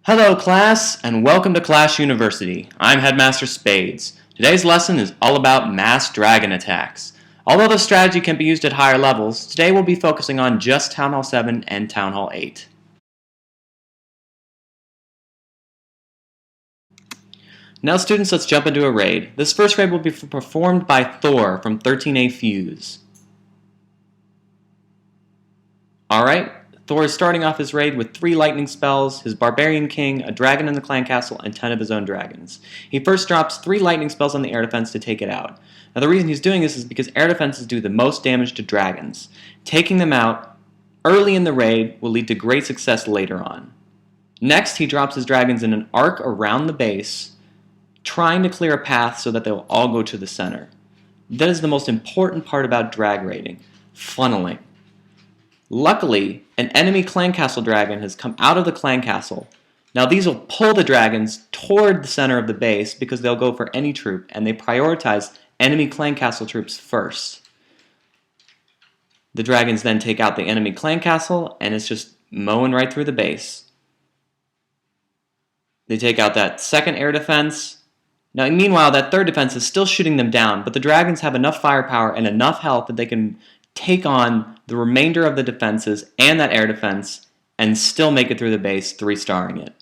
Hello class, and welcome to Clash University. I'm Headmaster Spades. Today's lesson is all about mass dragon attacks. Although the strategy can be used at higher levels, today we'll be focusing on just Town Hall 7 and Town Hall 8. Now students, let's jump into a raid. This first raid will be performed by Thor from 13A Fuse. Alright, Thor is starting off his raid with 3 lightning spells, his Barbarian King, a dragon in the clan castle, and 10 of his own dragons. He first drops 3 lightning spells on the air defense to take it out. Now the reason he's doing this is because air defenses do the most damage to dragons. Taking them out early in the raid will lead to great success later on. Next, he drops his dragons in an arc around the base, trying to clear a path so that they will all go to the center. That is the most important part about drag raiding, funneling. Luckily, an enemy clan castle dragon has come out of the clan castle. Now these will pull the dragons toward the center of the base because they'll go for any troop, and they prioritize enemy clan castle troops first. The dragons then take out the enemy clan castle, and it's just mowing right through the base. They take out that second air defense. Now meanwhile, that third defense is still shooting them down, but the dragons have enough firepower and enough health that they can take on the remainder of the defenses and that air defense and still make it through the base, 3-starring it.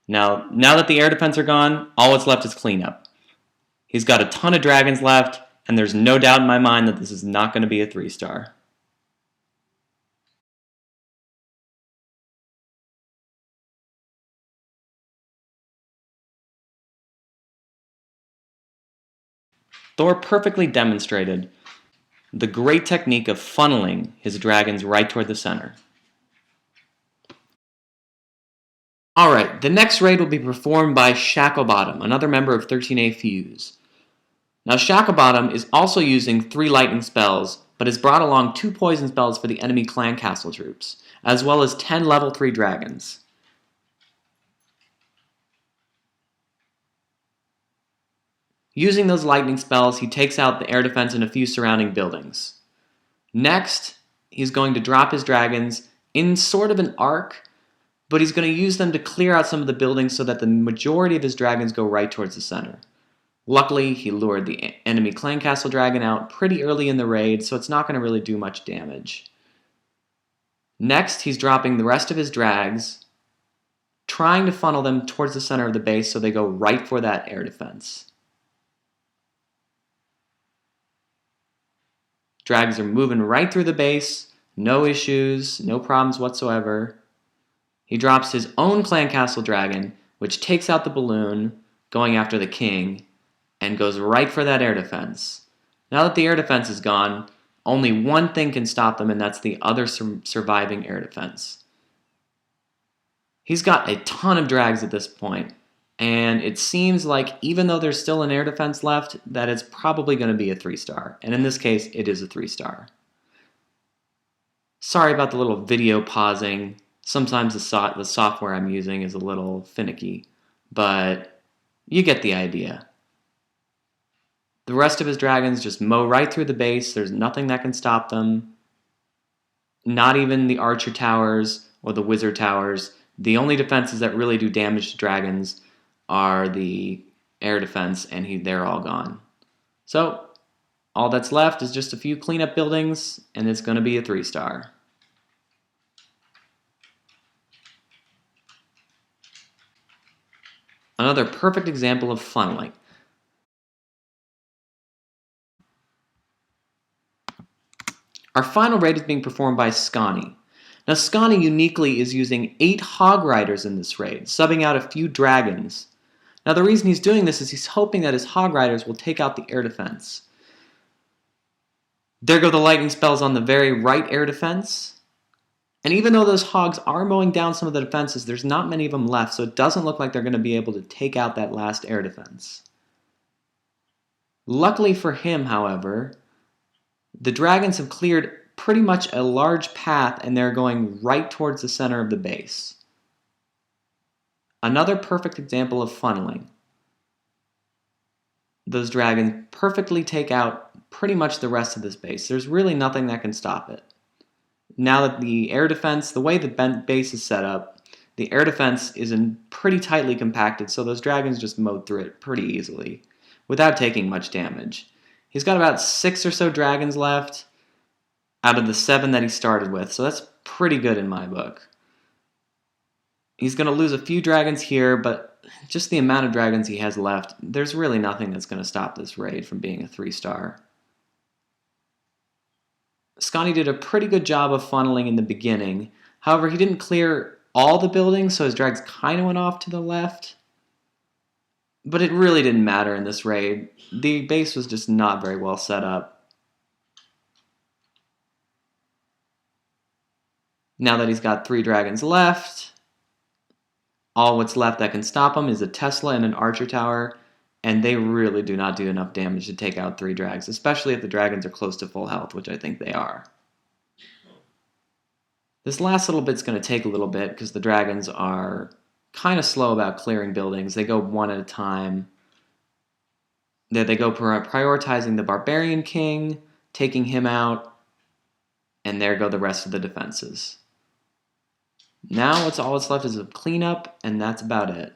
Now that the air defense are gone, all what's left is cleanup. He's got a ton of dragons left, and there's no doubt in my mind that this is not going to be a 3-star. Thor perfectly demonstrated the great technique of funneling his dragons right toward the center. Alright, the next raid will be performed by Shacklebottom, another member of 13A Fuse. Now Shacklebottom is also using 3 lightning spells, but has brought along 2 poison spells for the enemy clan castle troops, as well as 10 level 3 dragons. Using those lightning spells, he takes out the air defense in a few surrounding buildings. Next, he's going to drop his dragons in sort of an arc, but he's going to use them to clear out some of the buildings so that the majority of his dragons go right towards the center. Luckily, he lured the enemy clan castle dragon out pretty early in the raid, so it's not going to really do much damage. Next, he's dropping the rest of his drags, trying to funnel them towards the center of the base so they go right for that air defense. Drags are moving right through the base, no issues, no problems whatsoever. He drops his own clan castle dragon, which takes out the balloon, going after the king, and goes right for that air defense. Now that the air defense is gone, only one thing can stop them, and that's the other surviving air defense. He's got a ton of drags at this point, and it seems like even though there's still an air defense left, that it's probably going to be a 3-star. And in this case, it is a 3-star. Sorry about the little video pausing. Sometimes the software I'm using is a little finicky, but you get the idea. The rest of his dragons just mow right through the base. There's nothing that can stop them. Not even the archer towers or the wizard towers. The only defenses that really do damage to dragons are the air defense, and they're all gone. So, all that's left is just a few cleanup buildings, and it's going to be a 3-star. Another perfect example of funneling. Our final raid is being performed by Skani. Now Skani uniquely is using 8 Hog Riders in this raid, subbing out a few dragons. Now the reason he's doing this is he's hoping that his Hog Riders will take out the air defense. There go the lightning spells on the very right air defense. And even though those hogs are mowing down some of the defenses, there's not many of them left, so it doesn't look like they're going to be able to take out that last air defense. Luckily for him, however, the dragons have cleared pretty much a large path, and they're going right towards the center of the base. Another perfect example of funneling. Those dragons perfectly take out pretty much the rest of this base. There's really nothing that can stop it. Now that the air defense, the way the base is set up, the air defense is pretty tightly compacted, so those dragons just mowed through it pretty easily, without taking much damage. He's got about 6 or so dragons left out of the 7 that he started with, so that's pretty good in my book. He's going to lose a few dragons here, but just the amount of dragons he has left, there's really nothing that's going to stop this raid from being a 3-star. Skani did a pretty good job of funneling in the beginning. However, he didn't clear all the buildings, so his drags kind of went off to the left. But it really didn't matter in this raid. The base was just not very well set up. Now that he's got 3 dragons left, all what's left that can stop him is a Tesla and an Archer Tower, and they really do not do enough damage to take out 3 drags, especially if the dragons are close to full health, which I think they are. This last little bit's going to take a little bit because the dragons are kind of slow about clearing buildings. They go one at a time. They go prioritizing the Barbarian King, taking him out, and there go the rest of the defenses. Now all that's left is a cleanup, and that's about it.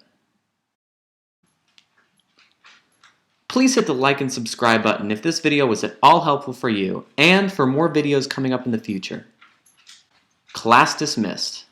Please hit the like and subscribe button if this video was at all helpful for you, and for more videos coming up in the future. Class dismissed.